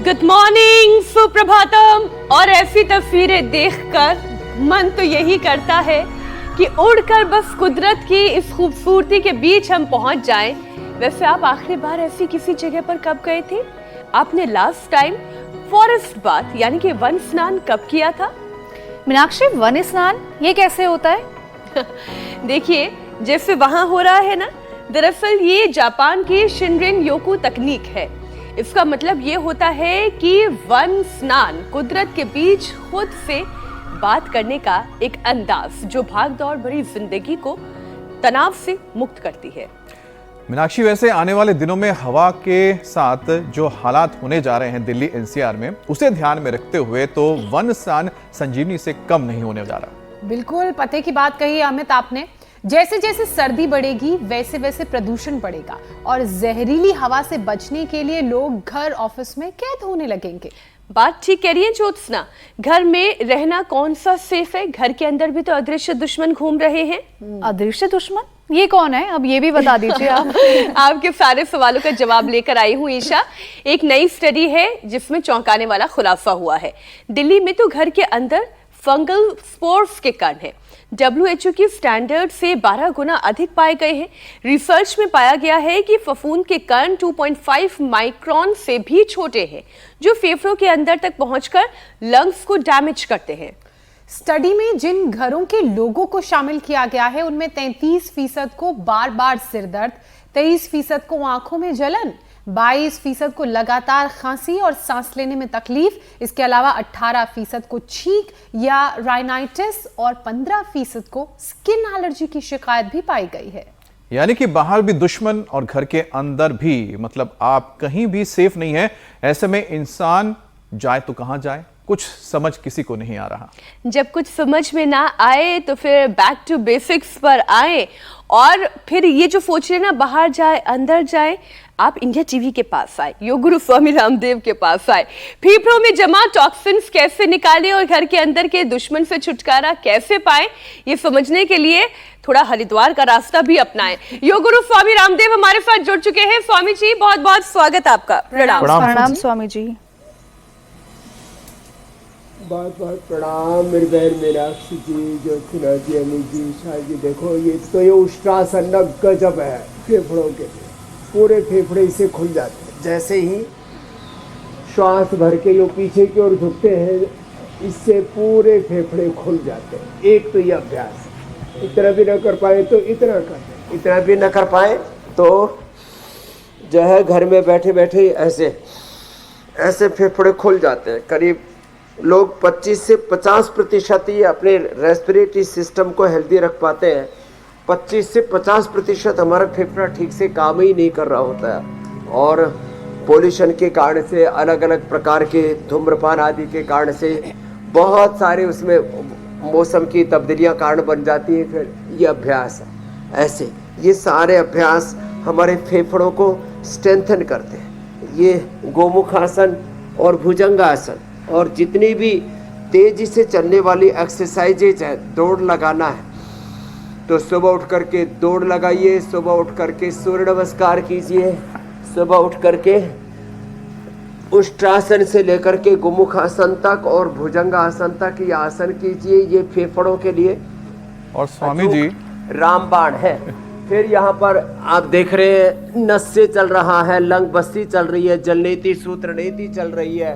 Good morning, Suprabhatam. और ऐसी तस्वीरें देखकर मन तो यही करता है कि उड़कर बस कुदरत की इस खूबसूरती के बीच हम पहुंच जाएं। वैसे आप आखिरी बार ऐसी किसी जगह पर कब गए थे? आपने लास्ट टाइम फॉरेस्ट बाथ यानी कि वन स्नान कब किया था? मीनाक्षी, वन स्नान ये कैसे होता है? देखिए, जैसे वहां हो रहा है ना, दरअसल ये जापान की शिनरिन योकू तकनीक है। इसका मतलब ये होता है कि वन स्नान कुदरत के बीच खुद से बात करने का एक अंदाज जो भागदौड़ भरी जिंदगी को तनाव से मुक्त करती है। मीनाक्षी, वैसे आने वाले दिनों में हवा के साथ जो हालात होने जा रहे हैं दिल्ली एनसीआर में, उसे ध्यान में रखते हुए तो वन स्नान संजीवनी से कम नहीं होने जा रहा। बिल्कुल पते की बात कही अमित आपने। जैसे जैसे सर्दी बढ़ेगी वैसे वैसे प्रदूषण बढ़ेगा और जहरीली हवा से बचने के लिए लोग घर ऑफिस में कैद होने लगेंगे। बात ठीक कह रही है ज्योत्सना। घर में रहना कौन सा सेफ है? घर के अंदर भी तो अदृश्य दुश्मन घूम रहे हैं। अदृश्य दुश्मन ये कौन है? अब ये भी बता दीजिए आप। आपके सारे सवालों का जवाब लेकर आई हूँ ईशा। एक नई स्टडी है जिसमें चौंकाने वाला खुलासा हुआ है। दिल्ली में तो घर के अंदर फंगल स्पोर्स के कण हैं। WHO की स्टैंडर्ड से 12 गुना अधिक पाए गए हैं। रिसर्च में पाया गया है कि फफूंद के कण 2.5 माइक्रोन से भी छोटे हैं, जो फेफड़ों के अंदर तक पहुंचकर लंग्स को डैमेज करते हैं। स्टडी में जिन घरों के लोगों को शामिल किया गया है उनमें 33% को बार बार सिर दर्द, 23% को आंखों में जलन, 22% को लगातार खांसी और सांस लेने में तकलीफ, इसके अलावा 18% को छींक या राइनाइटिस और 15% को स्किन एलर्जी की शिकायत भी पाई गई है। यानी कि बाहर भी दुश्मन और घर के अंदर भी, मतलब आप कहीं भी सेफ नहीं है। ऐसे में इंसान जाए तो कहां जाए, कुछ समझ किसी को नहीं आ रहा। जब कुछ समझ में ना आए तो फिर बैक टू बेसिक्स पर आए और फिर ये जो सोच रहे ना बाहर जाए अंदर जाए, आप इंडिया टीवी के पास आए, योग गुरु स्वामी रामदेव के पास आए। फेफड़ों में जमा टॉक्सिन्स कैसे निकालें और घर के अंदर के दुश्मन से छुटकारा कैसे पाएं, ये समझने के लिए थोड़ा हरिद्वार का रास्ता भी अपनाएं। योग गुरु स्वामी रामदेव हमारे साथ जुड़ चुके हैं। स्वामी जी, बहुत बहुत स्वागत आपका। प्रणाम स्वामी जी। बहुत बहुत प्रणाम मेरी बहन मीनाक्षी जी, ज्योत्सना जी, अमित जी, शाह जी। देखो ये उष्ट्रासन गजब है फेफड़ों के लिए। पूरे फेफड़े इसे खुल जाते हैं। जैसे ही श्वास भर के जो पीछे की ओर झुकते हैं, इससे पूरे फेफड़े खुल जाते हैं। एक तो ये अभ्यास, इतना भी न कर पाए तो इतना कर, इतना भी न कर पाए तो जो है घर में बैठे बैठे ऐसे ऐसे फेफड़े खुल जाते हैं। करीब लोग 25 से 50% ही अपने रेस्पिरेटरी सिस्टम को हेल्दी रख पाते हैं। 25 से 50% हमारा फेफड़ा ठीक से काम ही नहीं कर रहा होता है। और पोल्यूशन के कारण से, अलग अलग प्रकार के धूम्रपान आदि के कारण से बहुत सारे उसमें मौसम की तब्दीलियां कारण बन जाती हैं। फिर ये अभ्यास है, ऐसे ये सारे अभ्यास हमारे फेफड़ों को स्ट्रेंथन करते हैं। ये गोमुखासन और भुजंगासन और जितनी भी तेजी से चलने वाली एक्सरसाइजेज है, दौड़ लगाना है तो सुबह उठ करके दौड़ लगाइए, सुबह उठ करके सूर्य नमस्कार कीजिए, सुबह उठ करके उष्ट्रासन से लेकर के गोमुखासन तक और भुजंगासन तक ये आसन कीजिए। ये फेफड़ों के लिए और स्वामी जी रामबाण है। फिर यहाँ पर आप देख रहे हैं नस्से चल रहा है, लंग बस्ती चल रही है, जलनेति सूत्र नीति चल रही है,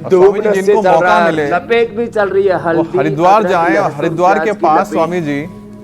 स्वामी जी जिनको मौका मिले लपेट भी चल रही है, हल्दी हरिद्वार जाएं। और हरिद्वार के पास स्वामी जी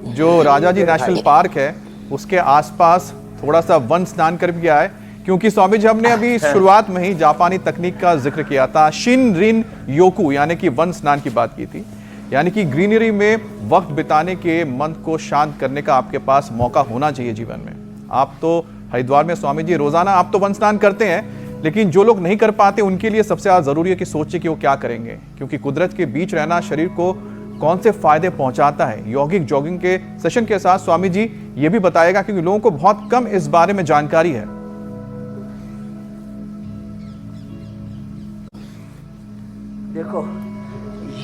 जो राजा जी नेशनल पार्क है, उसके आसपास थोड़ा सा वन स्नान कर भी आए। क्योंकि स्वामी जी, हमने अभी शुरुआत में ही जापानी तकनीक का जिक्र किया था, शिनरिन योकू यानी कि वन स्नान की बात की थी। यानी कि ग्रीनरी में वक्त बिताने के मन को शांत करने का आपके पास मौका होना चाहिए जीवन में। आप तो हरिद्वार में स्वामी जी रोजाना आप तो वन स्नान करते हैं, लेकिन जो लोग नहीं कर पाते उनके लिए सबसे ज्यादा जरूरी है कि सोचे कि वो क्या करेंगे। क्योंकि कुदरत के बीच रहना शरीर को कौन से फायदे पहुंचाता है। यौगिक जॉगिंग के सेशन के साथ स्वामी जी ये भी बताएगा, क्योंकि लोगों को बहुत कम इस बारे में जानकारी है। देखो,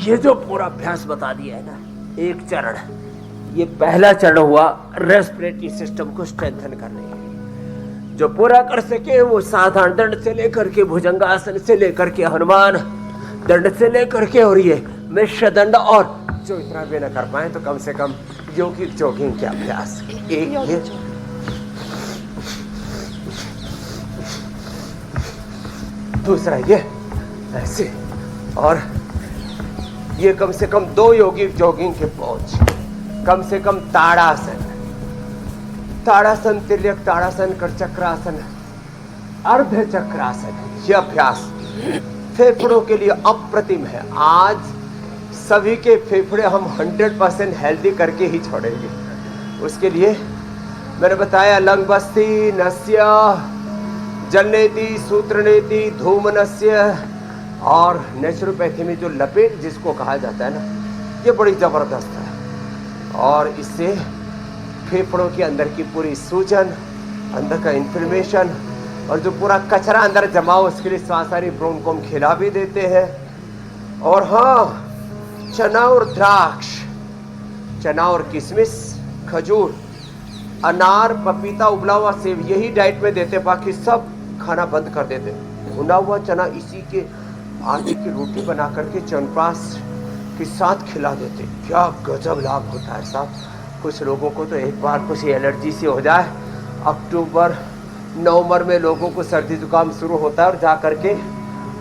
ये जो पूरा अभ्यास बता दिया है ना, एक चरण, ये पहला चरण हुआ रेस्पिरेटरी सिस्टम को स्ट्रेंथन करने के लिए। जो पूरा कर सके वो साधारण दंड से लेकर के भुजंगासन से लेकर के हनुमान दंड से लेकर के और ये मिश्र दंड, और जो इतना भी न कर पाए तो कम से कम यौगिक जॉगिंग के अभ्यास। एक ये दूसरा ये ऐसे, और ये कम से कम 2 यौगिक जॉगिंग के पहुंच, कम से कम ताड़ासन, ताड़ासन, तिर्यक ताड़ासन, कर चक्रासन, अर्ध चक्रासन, ये अभ्यास फेफड़ों के लिए अप्रतिम है। आज सभी के फेफड़े हम 100% हेल्दी करके ही छोड़ेंगे। उसके लिए मैंने बताया लंग बस्ती, नस्य, जलनेति, सूत्रनेति, धूमनस्य, और नेचुरोपैथी में जो लपेट जिसको कहा जाता है ना, ये बड़ी ज़बरदस्त है। और इससे फेफड़ों के अंदर की पूरी सूजन, अंदर का इन्फ्लेमेशन और जो पूरा कचरा अंदर जमा हो उसके लिए श्वासारी ब्रोंकोम खिला भी देते हैं। और हाँ, चना और द्राक्ष, चना और किशमिश, खजूर, अनार, पपीता, उबला हुआ सेब, यही डाइट में देते, बाकी सब खाना बंद कर देते। भुना हुआ चना इसी के आटे की रोटी बना करके च्यवनप्राश के साथ खिला देते। क्या गजब लाभ होता है साहब। कुछ लोगों को तो एक बार कुछ एलर्जी से हो जाए, अक्टूबर नवंबर में लोगों को सर्दी जुकाम शुरू होता है और जा करके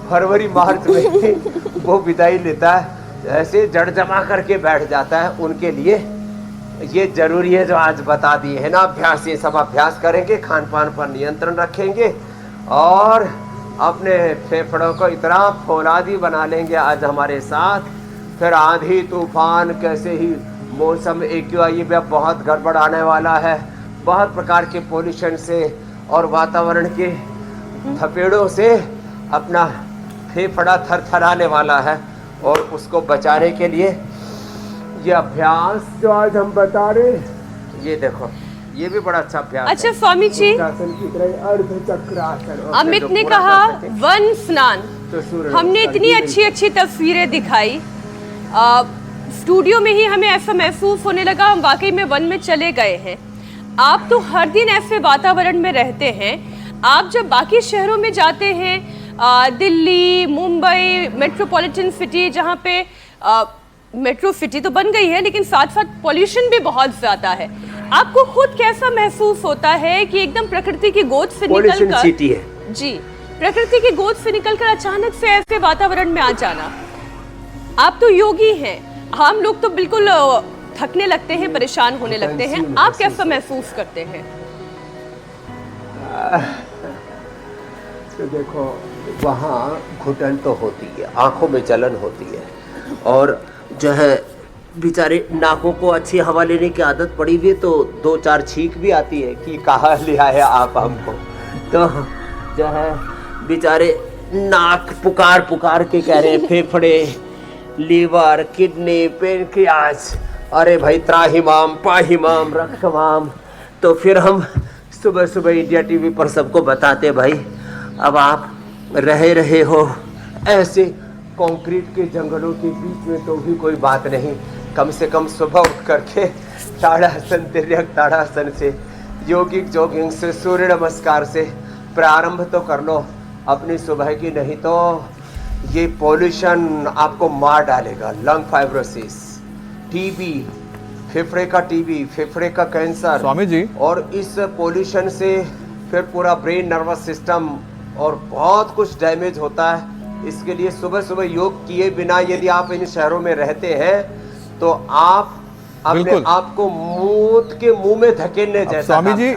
फरवरी मार्च में वो विदाई लेता है, ऐसे जड़ जमा करके बैठ जाता है। उनके लिए ये जरूरी है जो आज बता दिए है ना अभ्यास, ये सब अभ्यास करेंगे, खान पान पर नियंत्रण रखेंगे और अपने फेफड़ों को इतना फौलादी बना लेंगे आज हमारे साथ। फिर आंधी तूफान कैसे ही मौसम एक्यूआई में बहुत गड़बड़ आने वाला है, बहुत प्रकार के पोल्यूशन से और वातावरण के थपेड़ों से अपना फेफड़ा थरथराने वाला है। और उसको बचाने के लिए ये अभ्यास जो आज हम बता रहे, ये देखो, ये भी बड़ा अच्छा अभ्यास है। अच्छा स्वामी जी, आसन की तरह अर्ध चक्रासन। अमित ने कहा वन स्नान, हमने इतनी अच्छी अच्छी तस्वीरें दिखाई, स्टूडियो में ही हमें ऐसा महसूस होने लगा हम वाकई में वन में चले गए हैं। आप तो हर दिन ऐसे वातावरण में रहते हैं, आप जब बाकी शहरों में जाते हैं, दिल्ली, मुंबई, मेट्रोपॉलिटन सिटी, जहाँ पे मेट्रो सिटी तो बन गई है लेकिन साथ साथ पॉल्यूशन भी बहुत ज़्यादा है, आपको खुद कैसा महसूस होता है कि एकदम प्रकृति की गोद से निकलकर, सिटी है जी, प्रकृति की गोद से निकलकर अचानक से ऐसे वातावरण में आ जाना? आप तो योगी हैं, हम लोग तो बिल्कुल थकने लगते हैं, परेशान होने लगते हैं, आप कैसा महसूस करते हैं? तो देखो, वहाँ घुटन तो होती है, आंखों में जलन होती है, और जो है बेचारे नाकों को अच्छी हवा लेने की आदत पड़ी हुई है तो 2-4 छींक भी आती है कि कहाँ ले आए आप हमको। तो जो है बेचारे नाक पुकार पुकार के कह रहे हैं, फेफड़े, लीवर, किडनी, पेनक्रियास, अरे भाई त्राहिमाम, पाहिमाम, रक्षमाम। तो फिर हम सुबह सुबह इंडिया टीवी पर सबको बताते, भाई अब आप रहे हो ऐसे कंक्रीट के जंगलों के बीच में तो भी कोई बात नहीं, कम से कम सुबह उठ करके ताड़ासन, तिर्यक ताड़ासन से, योगिक जॉगिंग से, सूर्य नमस्कार से प्रारंभ तो कर लो अपनी सुबह की, नहीं तो ये पॉल्यूशन आपको मार डालेगा। लंग फाइब्रोसिस, टीबी, फेफड़े का टीबी, फेफड़े का कैंसर, स्वामी जी, और इस पॉल्यूशन से फिर पूरा ब्रेन, नर्वस सिस्टम और बहुत कुछ डैमेज होता है। इसके लिए सुबह सुबह योग किए बिना यदि आप इन शहरों में रहते हैं तो आप अपने आप को मौत के मुंह में धकेलने जैसा। स्वामी जी,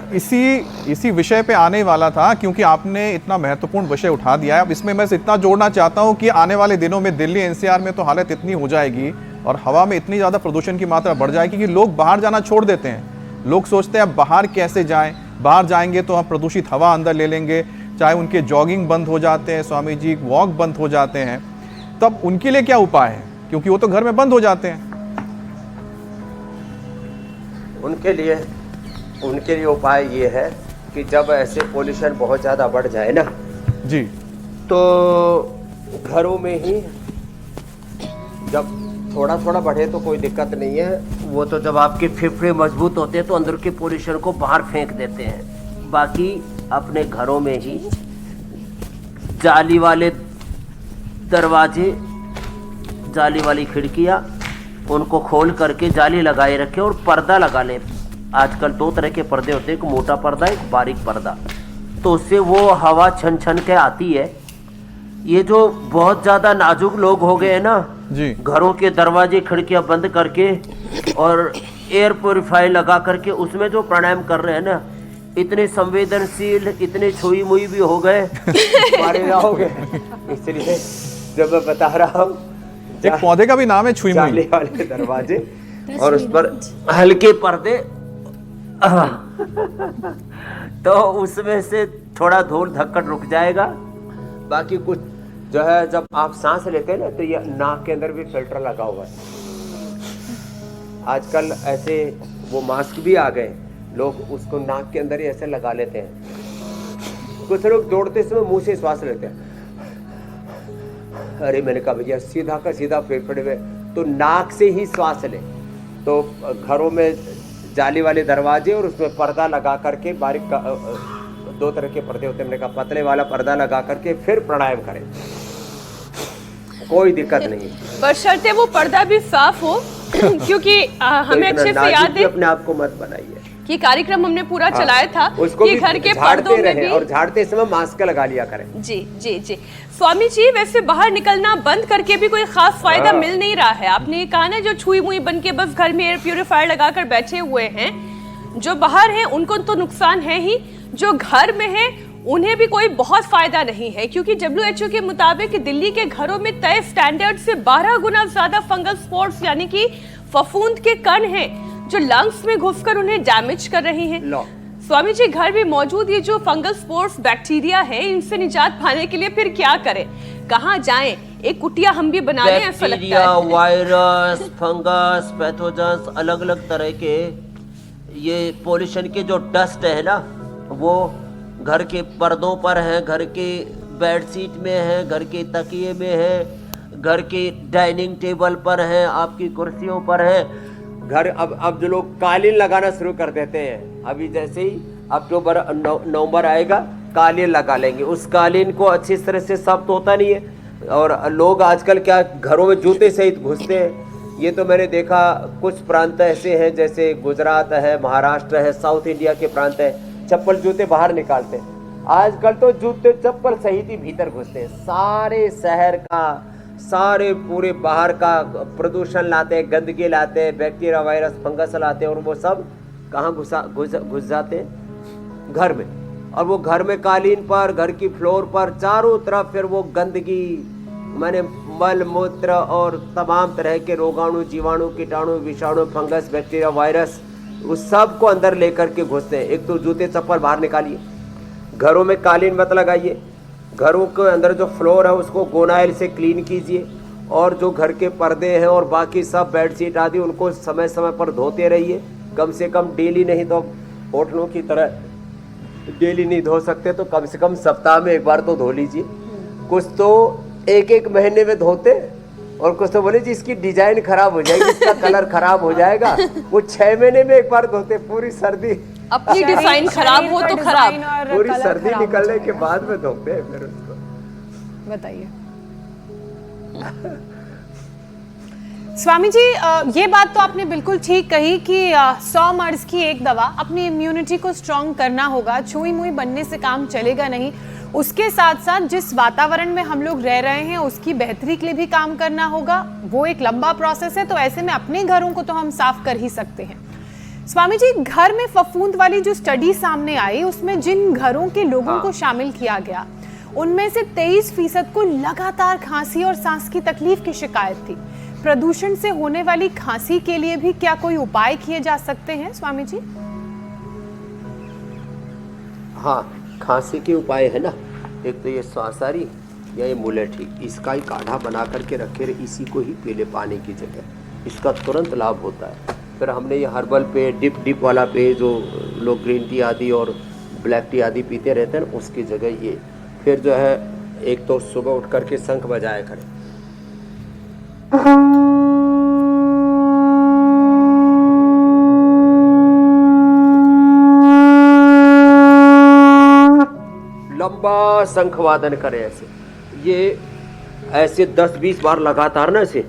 इसी विषय पे आने वाला था, क्योंकि आपने इतना महत्वपूर्ण विषय उठा दिया है। अब इसमें मैं इतना जोड़ना चाहता हूँ कि आने वाले दिनों में दिल्ली एनसीआर में तो हालत इतनी हो जाएगी और हवा में इतनी ज़्यादा प्रदूषण की मात्रा बढ़ जाएगी कि लोग बाहर जाना छोड़ देते हैं। लोग सोचते हैं अब बाहर कैसे जाएं, बाहर जाएंगे तो हम प्रदूषित हवा अंदर ले लेंगे, चाहे उनके जॉगिंग बंद हो जाते हैं स्वामी जी, वॉक बंद हो जाते हैं, तब उनके लिए क्या उपाय है? क्योंकि वो तो घर में बंद हो जाते हैं। उनके लिए उपाय ये है कि जब ऐसे पोल्यूशन बहुत ज़्यादा बढ़ जाए ना जी, तो घरों में ही जब थोड़ा थोड़ा बढ़े तो कोई दिक्कत नहीं है, वो तो जब आपके फेफड़े मजबूत होते हैं तो अंदर के पोल्यूशन को बाहर फेंक देते हैं, बाकी अपने घरों में ही जाली वाले दरवाजे, जाली वाली खिड़कियां, उनको खोल करके जाली लगाए रखें और पर्दा लगा लें। आजकल 2 तरह के पर्दे होते हैं, एक मोटा पर्दा, एक बारीक पर्दा, तो उससे वो हवा छन छन के आती है। ये जो बहुत ज़्यादा नाजुक लोग हो गए हैं ना जी, घरों के दरवाजे खिड़कियां बंद करके और एयर प्योरीफायर लगा करके उसमें जो प्राणायाम कर रहे हैं ना, इतने संवेदनशील, इतने छुई मुई भी हो गए मारे जाओगे। इसलिए जब मैं बता रहा हूँ, एक पौधे का भी नाम है छुई मुई। जाली वाले दरवाजे और उस पर हल्के पर्दे तो उसमें से थोड़ा धूल धक्कड़ रुक जाएगा। बाकी कुछ जो है, जब आप सांस लेते हैं ना, तो ये नाक के अंदर भी फिल्टर लगा हुआ है। आजकल ऐसे वो मास्क भी आ गए, लोग उसको नाक के अंदर ही ऐसे लगा लेते हैं। कुछ लोग दौड़ते समय मुंह से श्वास लेते हैं। अरे मैंने कहा भैया सीधा का सीधा फेफड़े में, तो नाक से ही श्वास ले। तो घरों में जाली वाले दरवाजे और उसमें पर्दा लगा करके, बारीक 2 तरह के पर्दे होते हैं, मैंने कहा पतले वाला पर्दा लगा करके फिर प्राणायाम करें, कोई दिक्कत नहीं। बशर्ते वो पर्दा भी साफ हो क्योंकि हमें अच्छे से याद है अपने आप को मत बनाइए कि कार्यक्रम हमने पूरा चलाया था उसको कि भी घर के झाड़ते पर्दों में रहें भी, और झाड़ते समय मास्क लगा लिया करें। जी जी जी। स्वामी जी, वैसे बाहर निकलना बंद करके भी कोई खास फायदा मिल नहीं रहा है। आपने ये कहा ना, जो छुई मुई बन के बस घर में एयर प्यूरिफायर लगाकर बैठे हुए हैं, जो बाहर हैं उनको तो नुकसान है ही, जो घर में है उन्हें भी कोई बहुत फायदा नहीं है, क्योंकि WHO के मुताबिक दिल्ली के घरों में तय स्टैंडर्ड से 12 गुना ज्यादा फंगल स्पोर्स यानी कि फफूंद के कण हैं, जो लंग्स में घुसकर उन्हें डैमेज कर रही हैं। स्वामी जी, घर में मौजूद ये जो फंगल स्पोर्स बैक्टीरिया है, इनसे निजात पाने के लिए फिर क्या करें, कहाँ जाएं? एक कुटिया हम भी बना लें, ऐसा लगता है। वायरस, फंगस, पैथोजेंस, अलग अलग तरह के ये पॉल्यूशन के जो डस्ट है ना, वो घर के पर्दों पर है, घर के बेडशीट में है, घर के तकिए में है, घर के डाइनिंग टेबल पर है, आपकी कुर्सियों पर है। घर अब जो लोग कालीन लगाना शुरू कर देते हैं, अभी जैसे ही अक्टूबर नवंबर आएगा कालीन लगा लेंगे। उस कालीन को अच्छी तरह से साफ तो होता नहीं है, और लोग आजकल क्या घरों में जूते सहित घुसते हैं। ये तो मैंने देखा, कुछ प्रांत ऐसे हैं जैसे गुजरात है, महाराष्ट्र है, साउथ इंडिया के प्रांत है, चप्पल जूते बाहर निकालते हैं। आजकल तो जूते चप्पल सहित ही भीतर घुसते हैं। सारे शहर का, सारे पूरे बाहर का प्रदूषण लाते हैं, गंदगी लाते हैं, बैक्टीरिया, वायरस, फंगस लाते हैं, और वो सब कहाँ घुस जाते हैं? घर में। और वो घर में कालीन पर, घर की फ्लोर पर, चारों तरफ फिर वो गंदगी, माने मल मूत्र और तमाम तरह के रोगाणु, जीवाणु, कीटाणु, विषाणु, फंगस, बैक्टीरिया, वायरस, उस सब को अंदर लेकर के घुसते हैं। एक तो जूते चप्पल बाहर निकालिए, घरों में कालीन मत लगाइए, घरों के अंदर जो फ्लोर है उसको गोनाइल से क्लीन कीजिए, और जो घर के पर्दे हैं और बाकी सब बेडशीट आदि उनको समय समय पर धोते रहिए। कम से कम डेली नहीं तो होटलों की तरह डेली नहीं धो सकते तो कम से कम सप्ताह में एक बार तो धो लीजिए। कुछ तो एक महीने में धोते, और कुछ तो बोले जी इसकी डिजाइन खराब हो जाएगी, इसका कलर खराब हो जाएगा, वो 6 महीने में एक बार धोते। पूरी सर्दी, अपनी डिजाइन खराब हो तो खराब, पूरी सर्दी निकलने के बाद में धोते हैं फिर उसको। बताइए स्वामी जी, ये बात तो आपने बिल्कुल ठीक कही कि 100 मर्ज की एक दवा, अपनी इम्यूनिटी को स्ट्रॉन्ग करना होगा। छुई मुई बनने से काम चलेगा नहीं। उसके साथ साथ जिस वातावरण में हम लोग रह रहे हैं उसकी बेहतरी के लिए भी काम करना होगा। वो एक लंबा प्रोसेस है, तो ऐसे में अपने घरों को तो हम साफ कर ही सकते हैं। स्वामी जी, घर में फफूंद वाली जो स्टडी सामने आई, उसमें जिन घरों के लोगों को शामिल किया गया, उनमें से 23% को लगातार खांसी और सांस की तकलीफ की शिकायत थी। प्रदूषण से होने वाली खांसी के लिए भी क्या कोई उपाय किए जा सकते हैं स्वामी जी? हाँ, खांसी के उपाय है ना, एक तो ये स्वासारी या ये मुलेठी, इसका ही काढ़ा बना करके रखे रहे, इसी को ही पी ले पानी की जगह, इसका तुरंत लाभ होता है। फिर हमने ये हर्बल पे, डिप वाला पे, जो लोग ग्रीन टी आदि और ब्लैक टी आदि पीते रहते हैं, उसकी जगह ये। फिर जो है, एक तो सुबह उठ करके शंख बजाया करें, लंबा शंख वादन करें ऐसे, ये ऐसे 10-20 बार लगातार ना ऐसे,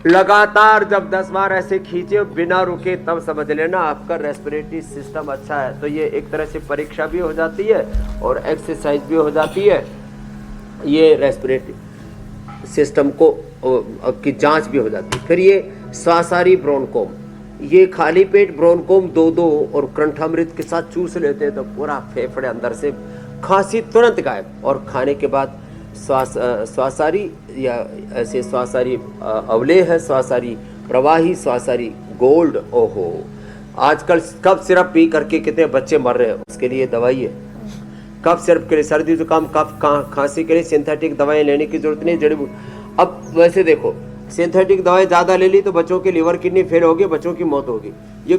लगातार जब 10 बार ऐसे खींचे बिना रुके, तब समझ लेना आपका रेस्पिरेटरी सिस्टम अच्छा है। तो ये एक तरह से परीक्षा भी हो जाती है और एक्सरसाइज भी हो जाती है, ये रेस्पिरेटरी सिस्टम को की जांच भी हो जाती है। फिर ये स्वासारी ब्रोनकोम, ये खाली पेट ब्रोनकोम 2-2 और कंठामृत के साथ चूस लेते हैं तो पूरा फेफड़े अंदर से, खांसी तुरंत गायब। और खाने के बाद स्वासारी या ऐसे स्वासारी अवले है, स्वासारी प्रवाही, स्वासारी गोल्ड। ओहो, आजकल कफ सिरप पी करके कितने बच्चे मर रहे हैं, उसके लिए दवाई है। कफ सिरप के लिए, सर्दी जुकाम कफ खांसी के लिए सिंथेटिक दवाएं लेने की जरूरत नहीं, जड़ी बूटी। अब वैसे देखो, सिंथेटिक दवाएं ज्यादा ले ली तो बच्चों की लिवर किडनी फेल होगी, बच्चों की मौत होगी। ये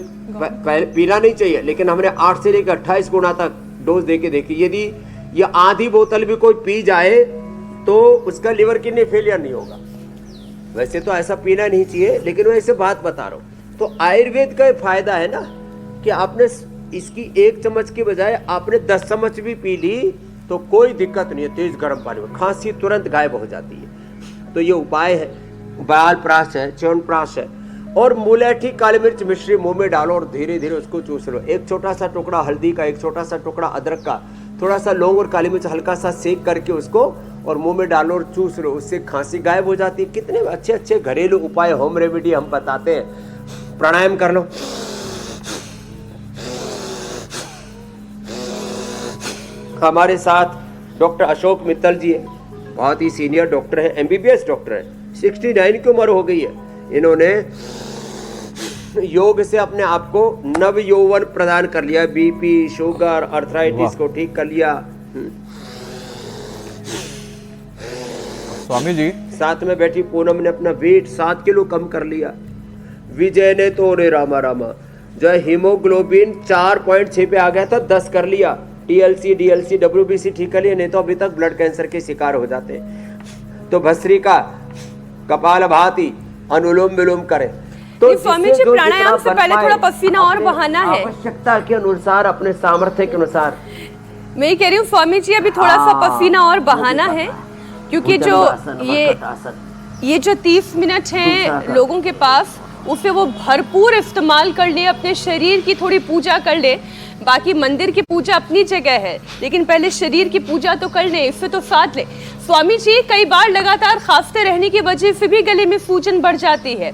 पीना नहीं चाहिए, लेकिन हमने 8 से लेकर 28 गुना तक डोज देके देखी। यदि ये आधी बोतल भी कोई पी जाए तो उसका लिवर किडनी फेलियर नहीं होगा। वैसे तो ऐसा पीना नहीं चाहिए, लेकिन मैं ऐसे बात बता रहा हूँ। तो आयुर्वेद का फायदा है ना कि आपने इसकी 1 चम्मच के बजाय आपने 10 चम्मच भी पी ली तो कोई दिक्कत नहीं है। तेज गर्म पानी में खांसी तुरंत गायब हो जाती है। तो ये उपाय है, बालप्राश है, च्यवनप्राश है, और मुलेठी काली मिर्च मिश्री मुंह में डालो और धीरे धीरे उसको चूस लो। एक छोटा सा टुकड़ा हल्दी का, एक छोटा सा टुकड़ा अदरक का, थोड़ा सा लौंग और काली मिर्च हल्का सा सेक करके उसको और मुंह में डालो और चूस लो, उससे खांसी गायब हो जाती है। कितने अच्छे अच्छे घरेलू उपाय, होम रेमेडी हम बताते हैं। प्राणायाम कर लो, हमारे साथ डॉक्टर अशोक मित्तल जी है, बहुत ही सीनियर डॉक्टर है, MBBS डॉक्टर है, 69 की उम्र हो गई है। इन्होंने योग से अपने आप को नव यौवन प्रदान कर लिया, BP, शुगर, अर्थराइटिस को ठीक कर लिया। स्वामी जी, साथ में बैठी पूनम ने अपना वेट 7 किलो कम कर लिया। विजय ने तो रे रामा रामा जो है हीमोग्लोबिन 4.6 पे आ गया था, 10 कर लिया। TLC, DLC, WBC ठीक कर लिया, नहीं तो अभी तक ब्लड कैंसर के शिकार हो जाते। तो भस्त्रिका, कपालभाति, अनुलोम विलोम करें। तो स्वामी जी, प्राणायाम से पहले थोड़ा पसीना और बहाना है, आवश्यकता के अनुसार, अपने सामर्थ्य के अनुसार। मैं ये कह रही हूँ स्वामी जी, अभी थोड़ा सा पसीना और बहाना है, क्योंकि जो ये जो 30 मिनट है लोगों के पास, उसे वो भरपूर इस्तेमाल कर ले, अपने शरीर की थोड़ी पूजा कर ले। बाकी मंदिर की पूजा अपनी जगह है, लेकिन पहले शरीर की पूजा तो कर ले, इससे तो साथ ले। स्वामी जी, कई बार लगातार खांसते रहने की वजह से भी गले में सूजन बढ़ जाती है,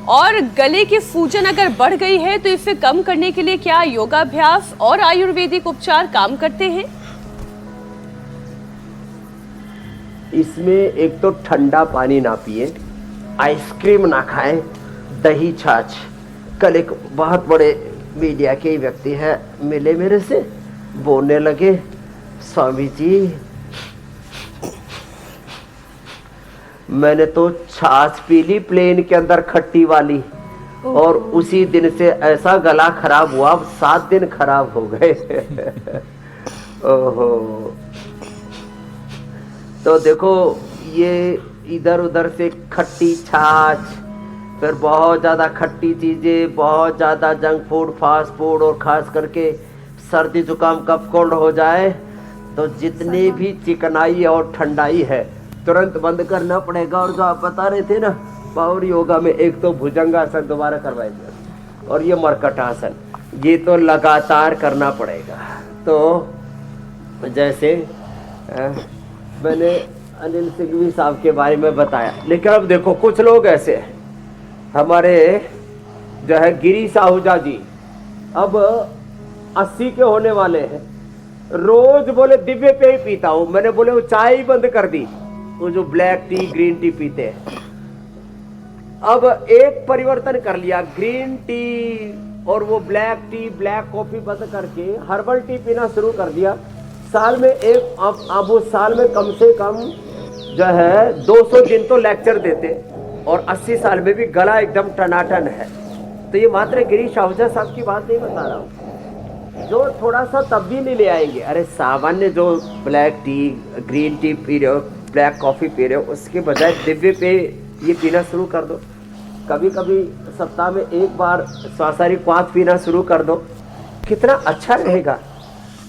और गले की सूजन अगर बढ़ गई है तो इसे कम करने के लिए क्या योगाभ्यास और आयुर्वेदिक उपचार काम करते हैं? इसमें एक तो ठंडा पानी ना पिए, आइसक्रीम ना खाएं, दही छाछ। कल एक बहुत बड़े मीडिया के व्यक्ति हैं, मिले मेरे से, बोलने लगे, स्वामी जी मैंने तो छाछ पी ली प्लेन के अंदर खट्टी वाली, और उसी दिन से ऐसा गला खराब हुआ, 7 दिन खराब हो गए। ओहो, तो देखो ये इधर उधर से खट्टी छाछ, फिर बहुत ज़्यादा खट्टी चीज़ें, बहुत ज़्यादा जंक फूड, फास्ट फूड, और ख़ास करके सर्दी जुकाम कफ कोल्ड हो जाए तो जितने भी चिकनाई और ठंडाई है तुरंत बंद करना पड़ेगा। और जो आप बता रहे थे ना पावर योगा में, एक तो भुजंगासन दोबारा करवाएंगे और ये मरकटासन, ये तो लगातार करना पड़ेगा। तो जैसे मैंने अनिल सिंघवी साहब के बारे में बताया, लेकिन अब देखो कुछ लोग ऐसे हैं, हमारे जो है गिरी साहूजा जी अब 80 के होने वाले हैं, रोज बोले दिव्य पेय ही पीता हूं। मैंने बोले वो चाय ही बंद कर दी, वो जो ब्लैक टी ग्रीन टी पीते हैं। अब एक परिवर्तन कर लिया, ग्रीन टी और वो ब्लैक टी ब्लैक कॉफी बंद करके हर्बल टी पीना शुरू कर दिया। साल में एक, अब वो साल में कम से कम जो है 200 दिन तो लेक्चर देते, और 80 साल में भी गला एकदम टनाटन है। तो ये मात्र गिरीश आहूजा साहब की बात नहीं बता रहा हूँ, जो थोड़ा सा तब्दीली ले आएंगे। अरे सामान्य जो black tea green tea P रहे हो, ब्लैक कॉफ़ी पी रहे हो, उसके बजाय दिव्य पे ये पीना शुरू कर दो। कभी कभी सप्ताह में एक बार सांसारिक क्वाथ पीना शुरू कर दो, कितना अच्छा रहेगा।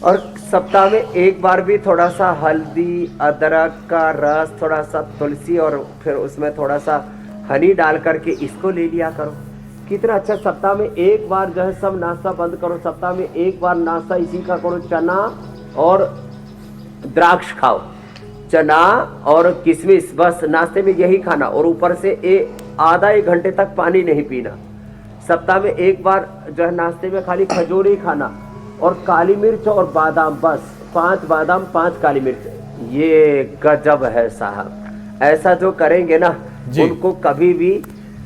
और सप्ताह में एक बार भी थोड़ा सा हल्दी, अदरक का रस, थोड़ा सा तुलसी और फिर उसमें थोड़ा सा हनी डाल करके इसको ले लिया करो, कितना अच्छा। सप्ताह में एक बार जो है सब नाश्ता बंद करो, सप्ताह में एक बार नाश्ता इसी का करो, चना और द्राक्ष खाओ, चना और किशमिश, बस नाश्ते में यही खाना। और ऊपर से आधा एक घंटे तक पानी नहीं पीना। सप्ताह में एक बार जो है नाश्ते में खाली खजूर ही खाना और काली मिर्च और बादाम, बस 5 बादाम 5 काली मिर्च। ये गजब है साहब, ऐसा जो करेंगे ना उनको कभी भी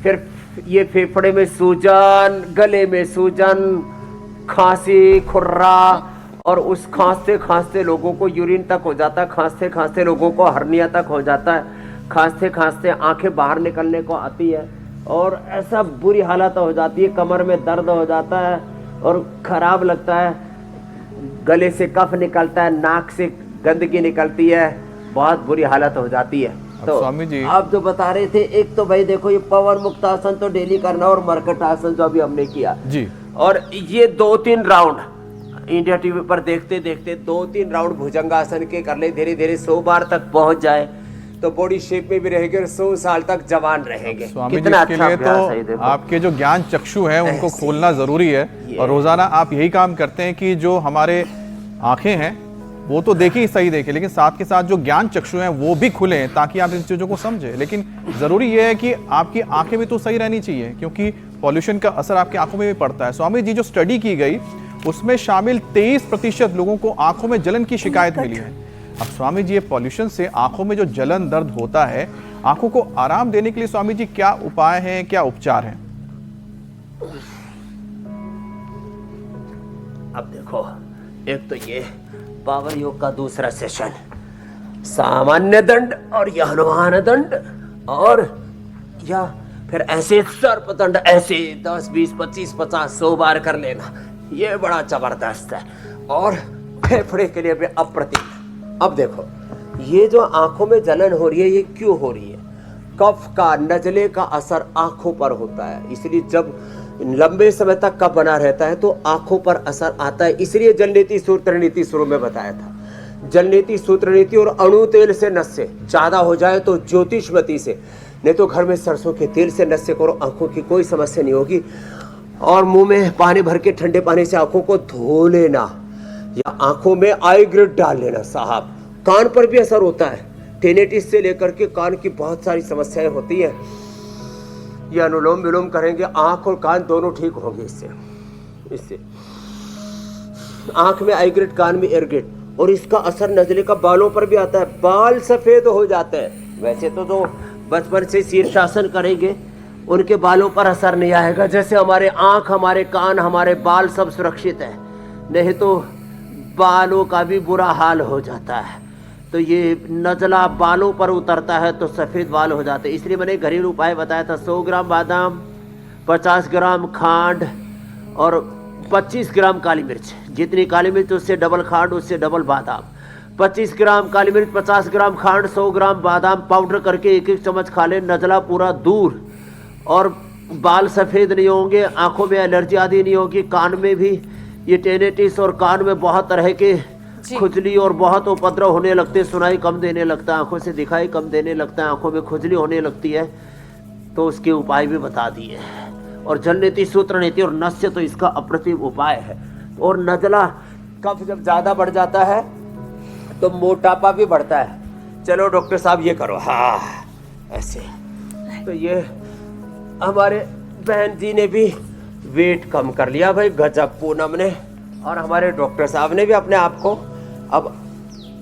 फिर ये फेफड़े में सूजन, गले में सूजन, खांसी, खुर्रा, और उस खांसते खांसते लोगों को यूरिन तक हो जाता है, खांसते खांसते लोगों को हर्निया तक हो जाता है, खांसते खांसते आंखें बाहर निकलने को आती है और ऐसा बुरी हालत हो जाती है, कमर में दर्द हो जाता है और खराब लगता है, गले से कफ निकलता है, नाक से गंदगी निकलती है, बहुत बुरी हालत हो जाती है। तो स्वामी जी आप जो बता रहे थे, एक तो भाई देखो ये पवन मुक्तासन तो डेली करना और मरकट आसन जो अभी हमने किया जी, और ये 2-3 राउंड इंडिया टीवी पर देखते देखते 2-3 राउंड भुजंगासन के कर ले, धीरे धीरे 100 बार तक पहुंच जाए तो बॉडी शेप में भी रहेंगे और 100 साल तक जवान रहेंगे। स्वामी जी कितना इसके अच्छा लिए अभ्यास है, तो देखो। आपके जो ज्ञान चक्षु हैं उनको खोलना जरूरी है और रोजाना आप यही काम करते हैं कि जो हमारे आंखें हैं वो तो देखें, सही देखें, लेकिन साथ के साथ जो ज्ञान चक्षु हैं वो भी खुले ताकि आप इन चीजों को समझें। लेकिन जरूरी ये है कि आपकी आंखें भी तो सही रहनी चाहिए क्योंकि पॉल्यूशन का असर आपकी आंखों में भी पड़ता है। स्वामी जी जो स्टडी की गई उसमें शामिल 23% लोगों को आंखों में जलन की शिकायत मिली है। अब स्वामी जी ये पॉल्यूशन से आंखों में जो जलन दर्द होता है, आंखों को आराम देने के लिए स्वामी जी क्या उपाय हैं, क्या उपचार हैं? अब देखो, एक तो ये पावर योग का दूसरा सेशन, सामान्य दंड और यह हनुमान दंड, और या फिर ऐसे सर्प दंड, ऐसे 10, 20, 25, 50, 100 बार कर लेना, ये बड़ा जबरदस्त है और फेफड़े के लिए भी अप्रतिम। अब देखो ये जो आंखों में जलन हो रही है ये क्यों हो रही है? कफ का, नजले का असर आंखों पर होता है, इसलिए जब लंबे समय तक कफ बना रहता है तो आंखों पर असर आता है। इसलिए जलनीति सूत्र नीति शुरू में बताया था, जलनीति सूत्र नीति और अणु तेल से नस्से ज्यादा हो जाए तो ज्योतिषमती से, नहीं तो घर में सरसों के तेल से नस्से करो, आंखों की कोई समस्या नहीं होगी। और मुंह में पानी भर के ठंडे पानी से आंखों को धो लेना या आंखों में आई ग्रिड डाल लेना साहब। कान पर भी असर होता है, टेनेटिस से लेकर के कान की बहुत सारी समस्याएं होती हैं। ये अनुलोम विलोम करेंगे, आंख और कान दोनों ठीक होंगे इससे आंख में आई ग्रिड, कान में एयर ग्रिड, और इसका असर नजले का बालों पर भी आता है, बाल सफेद हो जाते हैं। वैसे तो जो बचपन से शीर्षासन करेंगे उनके बालों पर असर नहीं आएगा, जैसे हमारे आंख, हमारे कान, हमारे बाल सब सुरक्षित है, नहीं तो बालों का भी बुरा हाल हो जाता है। तो ये नजला बालों पर उतरता है तो सफ़ेद बाल हो जाते हैं। इसलिए मैंने घरेलू उपाय बताया था, 100 ग्राम बादाम, 50 ग्राम खांड और 25 ग्राम काली मिर्च। जितनी काली मिर्च उससे डबल खांड, उससे डबल बादाम। 25 ग्राम काली मिर्च, 50 ग्राम खांड, 100 ग्राम बादाम पाउडर करके 1-1 चम्मच खा लें, नजला पूरा दूर और बाल सफ़ेद नहीं होंगे, आंखों में एलर्जी आदि नहीं होगी, कान में भी ये टेनेटिस और कान में बहुत तरह के खुजली और बहुत उपद्रव होने लगते, सुनाई कम देने लगता है, आंखों से दिखाई कम देने लगता है, आंखों में खुजली होने लगती है, तो उसके उपाय भी बता दिए। और जलनीति सूत्र नीति और नस्य तो इसका अप्रतिम उपाय है। और नजला कफ जब ज़्यादा बढ़ जाता है तो मोटापा भी बढ़ता है। चलो डॉक्टर साहब ये करो, हाँ ऐसे। तो ये हमारे बहन जी ने भी वेट कम कर लिया भाई, गजब, पूनम ने, और हमारे डॉक्टर साहब ने भी अपने आप को, अब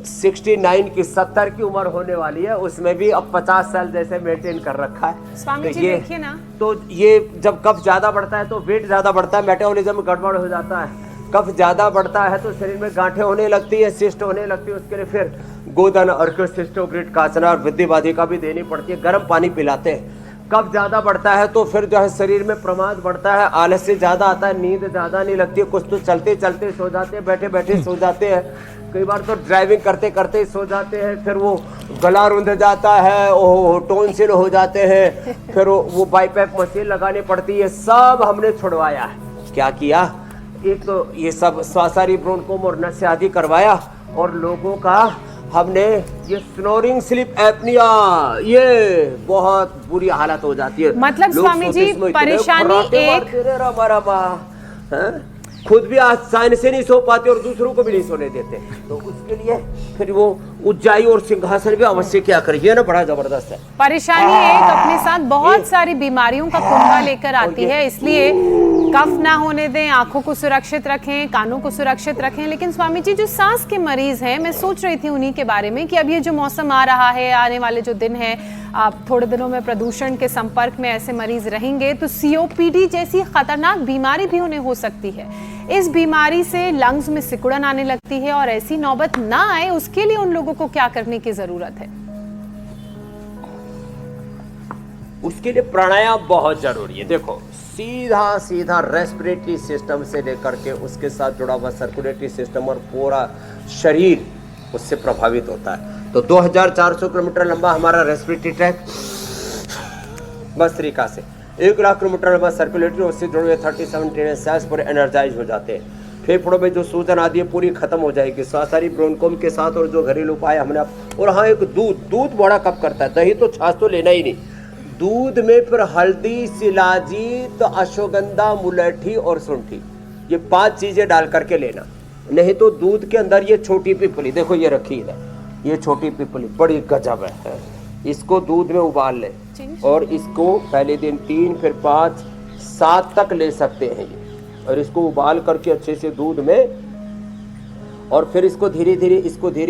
69 की 70 की उम्र होने वाली है, उसमें भी अब 50 साल जैसे मेंटेन कर रखा है। स्वामी जी देखिए ना, तो ये जब कफ ज्यादा बढ़ता है तो वेट ज्यादा बढ़ता है, मेटाबॉलिज्म गड़बड़ हो जाता है। कफ ज्यादा बढ़ता है तो शरीर में गांठें होने लगती है, सिस्ट होने लगती है, उसके लिए फिर गोदन, अर्क, सिस्टोग्रिड, काचना और विद्युबाधी का भी देनी पड़ती है। गर्म पानी पिलाते हैं, कब ज्यादा बढ़ता है तो फिर जो है शरीर में प्रमाद बढ़ता है, आलस्य ज्यादा आता है, नींद ज्यादा नहीं लगती है। कुछ तो चलते चलते सो जाते हैं, बैठे बैठे सो जाते हैं, कई बार तो ड्राइविंग करते करते सो जाते हैं, फिर वो गला रुंध जाता है, ओह टॉन्सिल हो जाते हैं, फिर वो बाईपैप मशीन लगानी पड़ती है। सब हमने छुड़वाया है। क्या किया, एक तो ये सब श्वासारी ब्रोंकोम और नस्य आदि करवाया, और लोगों का हमने ये स्नोरिंग स्लीप एपनिया, ये बहुत बुरी हालत हो जाती है। मतलब लोग स्वामी सोते जी, इसमें इतने परेशानी खर्राटे एक- मारते रहे, रामा रामा, हैं? खुद भी आज साइन से नहीं सो पाते और दूसरों को भी नहीं सोने देते। तो उसके लिए फिर वो उज्जाई और सिंहासन भी अवश्य क्या करिए ना, बड़ा जबरदस्त है। परेशानी एक अपने साथ बहुत सारी बीमारियों का कुंभा लेकर आती है, इसलिए कफ ना होने दें, आंखों को सुरक्षित रखें, कानों को सुरक्षित रखें। लेकिन स्वामी जी, जो सांस के मरीज हैं, मैं सोच रही थी उन्हीं के बारे में कि अब ये जो मौसम आ रहा है, आने वाले जो दिन है, आप थोड़े दिनों में प्रदूषण के संपर्क में ऐसे मरीज रहेंगे तो COPD जैसी खतरनाक बीमारी भी उन्हें हो सकती है। इस बीमारी से लंग्स में सिकुड़न आने लगती है, और ऐसी नौबत ना आए उसके लिए उन लोगों को क्या करने की जरूरत है? उसके लिए प्राणायाम बहुत जरूरी है। देखो, सीधा सीधा रेस्पिरेटरी सिस्टम से लेकर के उसके साथ जुड़ा हुआ सर्कुलेटरी सिस्टम और पूरा शरीर उससे प्रभावित होता है। तो 2400 किलोमीटर लंबा हमारा रेस्पिरेटरी ट्रैक भस्त्रिका से, 1 लाख किलोमीटर लंबा सर्कुलेटरी, उससे जुड़े हुए 37 ट्रिलियन सेल्स पूरे एनर्जाइज हो जाते हैं। फेफड़ों में जो सूजन आदि है पूरी खत्म हो जाएगी श्वासारी ब्रोंकोम के साथ। और जो घरेलू उपाय हमने, और हाँ, एक दूध बड़ा कब करता है, दही तो छाछ तो लेना ही नहीं। दूध में फिर हल्दी, शिलाजीत, अश्वगंधा, मुलैठी और सुंठी, ये 5 चीजें डाल करके लेना। नहीं तो दूध के अंदर ये छोटी पिपली, देखो ये रखी है, ये छोटी पिपली बड़ी गजब है, इसको दूध में उबाल ले, और इसको पहले दिन 3, फिर 5, 7 तक ले सकते हैं ये, और इसको उबाल करके अच्छे से दूध में, और फिर इसको धीरे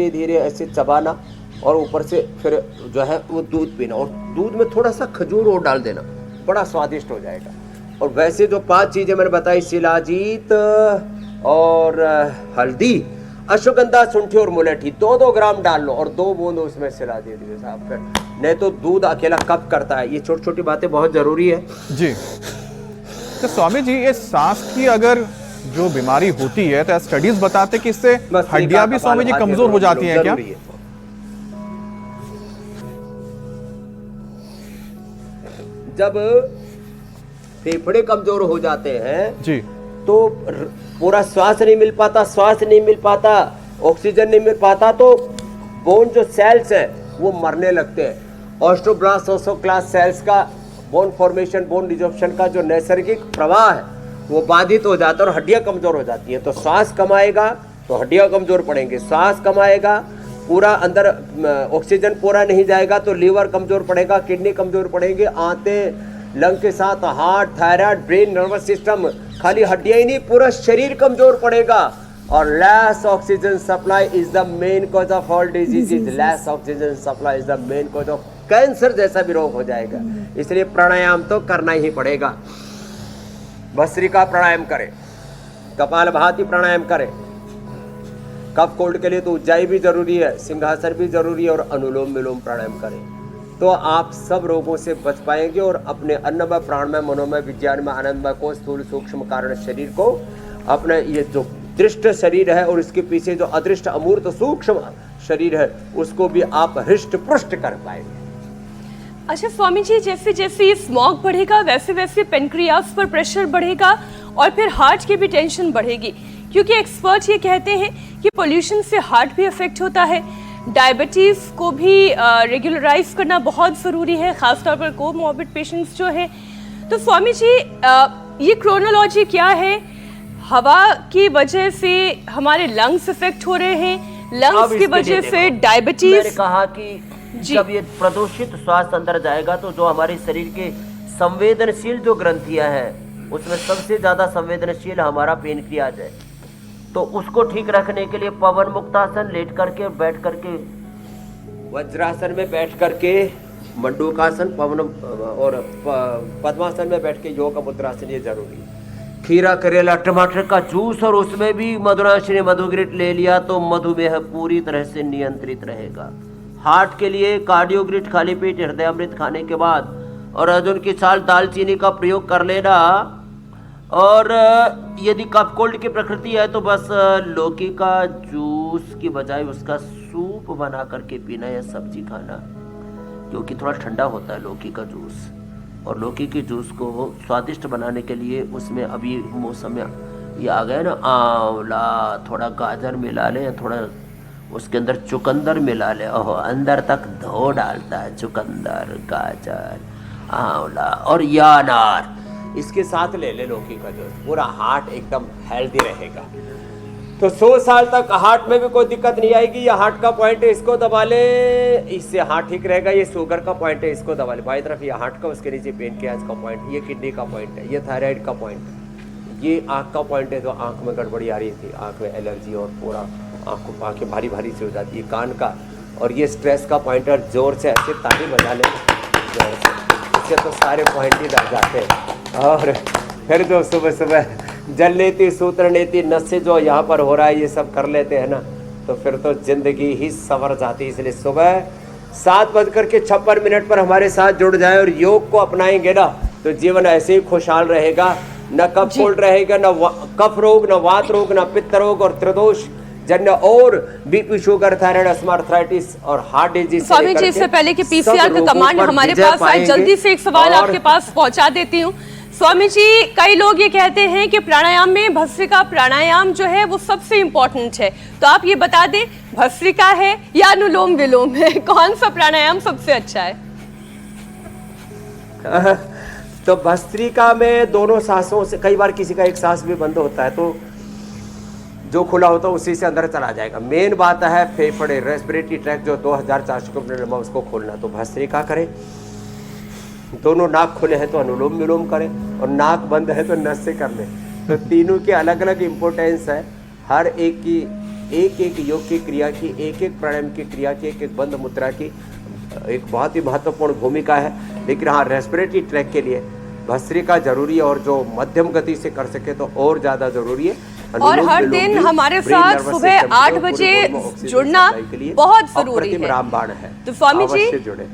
धीरे ऐसे चबाना, और ऊपर से फिर जो है वो दूध पीना, और दूध में थोड़ा सा खजूर और डाल देना, बड़ा स्वादिष्ट हो जाएगा। और वैसे जो 5 चीजें मैंने बताई, शिलाजीत और हल्दी, अश्वगंधा, सुंठी और मुलैठी, 2-2 ग्राम डाल लो, और 2 बूंद उसमें सिला दे दिए साहब। फिर नहीं तो दूध अकेला कब करता है। ये छोटी छोटी बातें बहुत जरूरी है जी। तो स्वामी जी, ये सांस की अगर जो बीमारी होती है तो स्टडीज बताते कि इससे हड्डियां भी स्वामी जी कमजोर हो जाती हैं क्या? जब फेफड़े कमजोर हो जाते हैं जी, तो पूरा श्वास नहीं मिल पाता, ऑक्सीजन नहीं मिल पाता, तो बोन जो सेल्स है वो मरने लगते हैं। ऑस्टियोब्लास्ट ओस्टोक्लास्ट सेल्स का बोन फॉर्मेशन, बोन डिजॉर्प्शन का जो नैसर्गिक प्रवाह है वो बाधित हो जाता है और हड्डियां कमजोर हो जाती है। तो श्वास कमाएगा तो हड्डियां कमजोर पड़ेंगी, श्वास कमाएगा, पूरा अंदर ऑक्सीजन पूरा नहीं जाएगा तो लीवर कमजोर पड़ेगा, किडनी कमजोर पड़ेंगे, आंतें, लंग के साथ heart, thyroid, brain, nervous system, खाली हड्डियां ही नहीं पूरा शरीर कमजोर पड़ेगा। और less oxygen supply is the main cause of all diseases. Less oxygen supply is the main cause of cancer जैसा भी रोग हो जाएगा। इसलिए प्राणायाम तो करना ही पड़ेगा। भस्त्रिका प्राणायाम करें, कपालभाति प्राणायाम करें, कफ कोल्ड के लिए तो उज्जाई भी जरूरी है, सिंहासन भी जरूरी है, और अनुलोम विलोम प्राणायाम करें तो आप सब रोगों से बच पाएंगे और अपने अन्नमय, प्राणमय, मनोमय, विज्ञानमय, आनंदमय को, स्थूल सूक्ष्म कारण शरीर को, अपने ये जो दृष्ट शरीर है और इसके पीछे जो अदृष्ट अमूर्त सूक्ष्म शरीर है उसको भी आप हृष्ट पुष्ट कर पाएंगे। अच्छा स्वामी जी, जैसे जैसे ये स्मॉग बढ़ेगा वैसे वैसे पेनक्रियास पर प्रेशर बढ़ेगा और फिर हार्ट की भी टेंशन बढ़ेगी, क्योंकि एक्सपर्ट ये कहते हैं कि पोल्यूशन से हार्ट भी अफेक्ट होता है। डायबिटीज़ को भी रेगुलराइज करना बहुत ज़रूरी है, ख़ासतौर पर कोमॉर्बिड पेशेंट्स जो है। तो स्वामी जी, ये क्रोनोलॉजी क्या है? हवा की वजह से हमारे लंग्स इफेक्ट हो रहे हैं, लंग्स की वजह से डायबिटीज। मैंने कहा कि जब ये प्रदूषित श्वास अंदर जाएगा तो जो हमारे शरीर के संवेदनशील जो ग्रंथियां हैं उसमें सबसे ज्यादा संवेदनशील हमारा पेनक्रियाज है। तो उसको ठीक रखने के लिए पवन मुक्तासन, लेट करके, बैठ करके, वज्रासन में बैठ करके, मंडूकासन, पवन और पद्मासन में बैठ के योग मुद्रासन, ये जरूरी है। खीरा, करेला, टमाटर का जूस और उसमें भी मधुराशिनी मधुग्रिट ले लिया तो मधुमेह पूरी तरह से नियंत्रित रहेगा। हार्ट के लिए कार्डियोग्रिट खाली पेट हृदयामृत खाने के बाद और अर्जुन की छाल दालचीनी का प्रयोग कर लेना। और यदि कफ कोल्ड की प्रकृति है तो बस लौकी का जूस की बजाय उसका सूप बना करके पीना या सब्जी खाना, क्योंकि थोड़ा ठंडा होता है लौकी का जूस। और लौकी के जूस को स्वादिष्ट बनाने के लिए उसमें अभी मौसम में ये आ गया ना, आंवला, थोड़ा गाजर मिला ले, थोड़ा उसके अंदर चुकंदर मिला ले, ओह अंदर तक धो डालता है चुकंदर, गाजर, आंवला और या अनार, इसके साथ ले ले लौकी का जूस, पूरा हार्ट एकदम हेल्दी रहेगा। तो 100 साल तक हार्ट में भी कोई दिक्कत नहीं आएगी। ये हार्ट का पॉइंट है, इसको दबा ले, इससे हार्ट ठीक रहेगा। ये शुगर का पॉइंट है, इसको दबा ले। बाई तरफ ये हार्ट का, उसके नीचे पेनक्रियाज का पॉइंट, ये किडनी का पॉइंट है, ये थायराइड का पॉइंट है, ये आँख का पॉइंट है। तो आँख में गड़बड़ी आ रही थी, आँख में एलर्जी और पूरा आँखें भारी भारी सी हो जाती है, कान का। और ये स्ट्रेस का पॉइंटर, जोर से ऐसे ताली बजा ले, जोर से, इससे तो सारे पॉइंट ही दब जाते हैं। और फिर जो सुबह सुबह जल लेती सूत्र लेती नस जो यहाँ पर हो रहा है ये सब कर लेते हैं ना, तो फिर तो जिंदगी ही संवर जाती है। इसलिए सुबह 7:56 पर हमारे साथ जुड़ जाए और योग को अपनाएंगे ना, तो जीवन ऐसे ही खुशहाल रहेगा। न कफ कोल्ड रहेगा, न कफ रोग, न वात रोग, न पित्त रोग और त्रिदोष जन्य और BP, sugar, thyroid, asthma, arthritis और हार्ट डिजीज। स्वामी जी, इससे पहले कि पीसीआर का कमांड हमारे पास आए, जल्दी से एक सवाल आपके पास पहुंचा देती हूँ। स्वामी जी, कई लोग ये कहते हैं कि प्राणायाम में भस्त्रिका प्राणायाम जो है वो सबसे इम्पोर्टेंट है, तो आप ये बता दें भस्त्रिका है या अनुलोम विलोम है, कौन सा प्राणायाम सबसे अच्छा है? तो भस्त्रिका में दोनों सांसों से, कई बार किसी का एक सांस भी बंद होता है तो जो खुला होता है उसी से अंदर चला जाएगा। मेन बात है फेफड़े, रेस्पिरेटरी ट्रैक जो 2400 लंबा, उसको खोलना। तो भस्त्रिका करें, दोनों नाक खुले हैं तो अनुलोम विलोम करें, और नाक बंद है तो नस से कर लें। तो तीनों की अलग अलग इम्पोर्टेंस है, हर एक की एक एक योग की क्रिया की, एक एक प्राणायाम की क्रिया की, एक एक बंद मुद्रा की एक बहुत ही महत्वपूर्ण भूमिका है। लेकिन हाँ, रेस्पिरेटरी ट्रैक के लिए भस्त्रिका जरूरी है, और जो मध्यम गति से कर सके तो और ज़्यादा जरूरी है। और हर दिन हमारे साथ सुबह 8 बजे जुड़ना बहुत जरूरी है। रामबाण है, तो स्वामी जी जुड़े।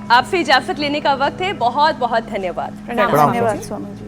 आपसे इजाजत लेने का वक्त है, बहुत बहुत धन्यवाद। धन्यवाद स्वामी जी।